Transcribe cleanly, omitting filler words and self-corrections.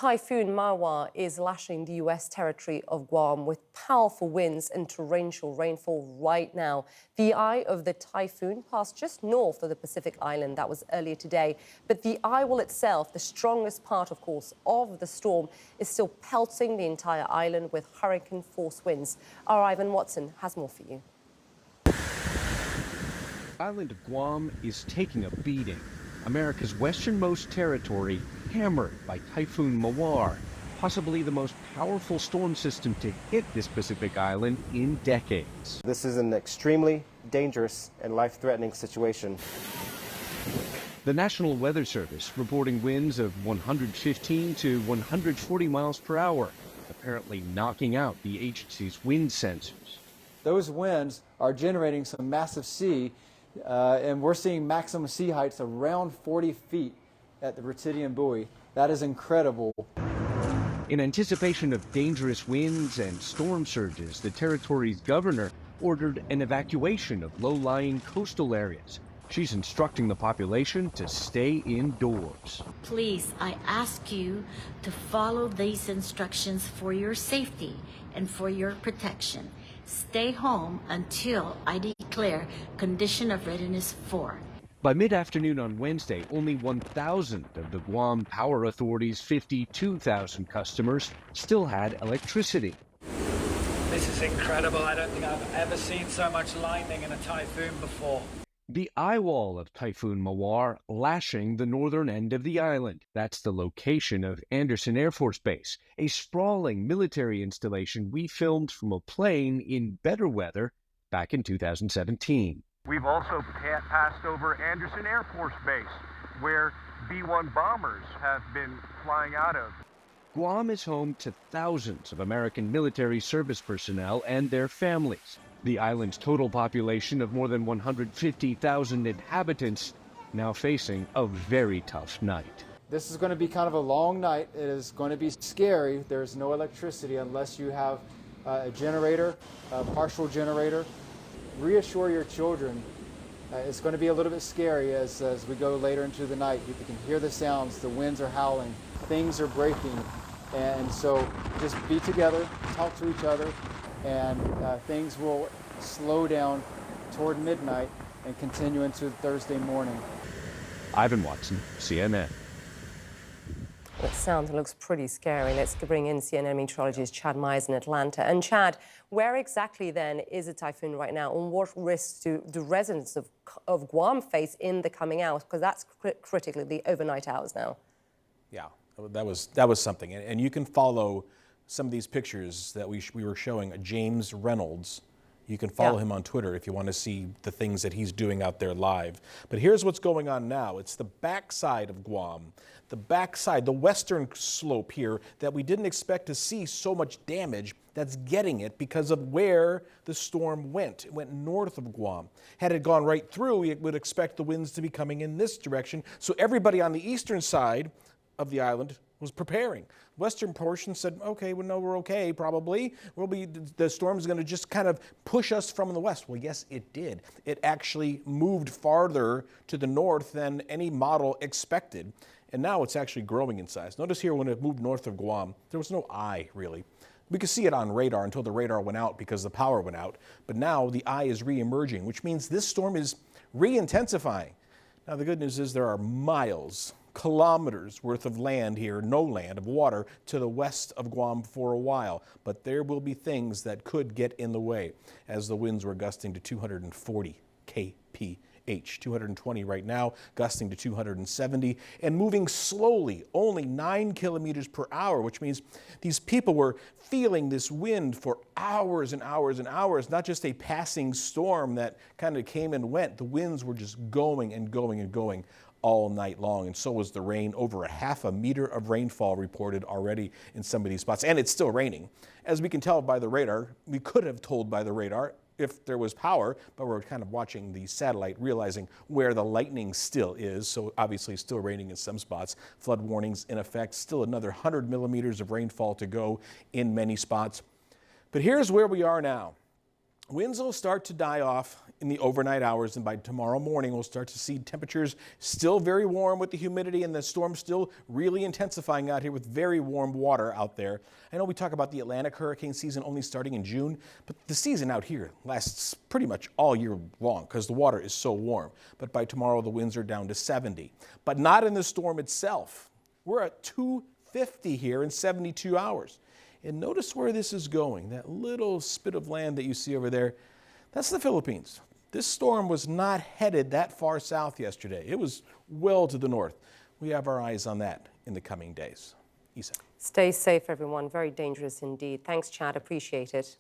Typhoon Mawar is lashing the U.S. territory of Guam with powerful winds and torrential rainfall right now. The eye of the typhoon passed just north of the Pacific Island. That was earlier today. But the eye wall itself, the strongest part, of course, of the storm, is still pelting the entire island with hurricane-force winds. Our Ivan Watson has more for you. The island of Guam is taking a beating. America's westernmost territory hammered by Typhoon Mawar, possibly the most powerful storm system to hit this Pacific island in decades. This is an extremely dangerous and life-threatening situation. The National Weather Service reporting winds of 115 to 140 miles per hour, apparently knocking out the agency's wind sensors. Those winds are generating some massive sea, and we're seeing maximum sea heights around 40 feet at the Retidian Buoy. That is incredible. In anticipation of dangerous winds and storm surges, the territory's governor ordered an evacuation of low-lying coastal areas. She's instructing the population to stay indoors. Please, I ask you to follow these instructions for your safety and for your protection. Stay home until I declare condition of readiness 4. By mid-afternoon on Wednesday, only 1,000 of the Guam Power Authority's 52,000 customers still had electricity. This is incredible. I don't think I've ever seen so much lightning in a typhoon before. The eye wall of Typhoon Mawar lashing the northern end of the island. That's the location of Andersen Air Force Base, a sprawling military installation we filmed from a plane in better weather back in 2017. We've also passed over Andersen Air Force Base, where B-1 bombers have been flying out of. Guam is home to thousands of American military service personnel and their families. The island's total population of more than 150,000 inhabitants now facing a very tough night. This is going to be kind of a long night. It is going to be scary. There's no electricity unless you have a generator, a partial generator. Reassure your children. It's going to be a little bit scary as we go later into the night. You can hear the sounds, the winds are howling, things are breaking. And so just be together, talk to each other, and things will slow down toward midnight and continue into Thursday morning. Ivan Watson, CNN. It sounds and looks pretty scary. Let's bring in CNN meteorologist Chad Myers in Atlanta. And Chad, where exactly then is the typhoon right now, and what risks do the residents of Guam face in the coming hours? Because that's critically the overnight hours now. Yeah, that was something. And you can follow some of these pictures that we were showing. James Reynolds. You can follow him on Twitter if you want to see the things that he's doing out there live. But here's what's going on now. It's the backside of Guam, the backside, the western slope here that we didn't expect to see so much damage that's getting it because of where the storm went. It went north of Guam. Had it gone right through, we would expect the winds to be coming in this direction. So everybody on the eastern side of the island was preparing. Western portion said, okay, well, no, we're okay, probably. The storm's going to just kind of push us from the west. Well, yes, it did. It actually moved farther to the north than any model expected. And now it's actually growing in size. Notice here when it moved north of Guam, there was no eye, really. We could see it on radar until the radar went out because the power went out. But now the eye is re-emerging, which means this storm is re-intensifying. Now, the good news is there are miles, kilometers worth of land here, no land, of water to the west of Guam for a while. But there will be things that could get in the way as the winds were gusting to 240 kph, 220 right now, gusting to 270, and moving slowly, only 9 kilometers per hour, which means these people were feeling this wind for hours and hours and hours, not just a passing storm that kind of came and went. The winds were just going and going and going all night long, and so was the rain. Over a half a meter of rainfall reported already in some of these spots, and it's still raining. As we can tell by the radar, we could have told by the radar if there was power, but we're kind of watching the satellite, realizing where the lightning still is, so obviously still raining in some spots. Flood warnings in effect, still another 100 millimeters of rainfall to go in many spots. But here's where we are now. Winds will start to die off in the overnight hours, and by tomorrow morning we'll start to see temperatures still very warm with the humidity and the storm still really intensifying out here with very warm water out there. I know we talk about the Atlantic hurricane season only starting in June, but the season out here lasts pretty much all year long because the water is so warm. But by tomorrow the winds are down to 70, but not in the storm itself. We're at 250 here in 72 hours. And notice where this is going. That little spit of land that you see over there, that's the Philippines. This storm was not headed that far south yesterday. It was well to the north. We have our eyes on that in the coming days. Isa. Stay safe, everyone. Very dangerous indeed. Thanks, Chad. Appreciate it.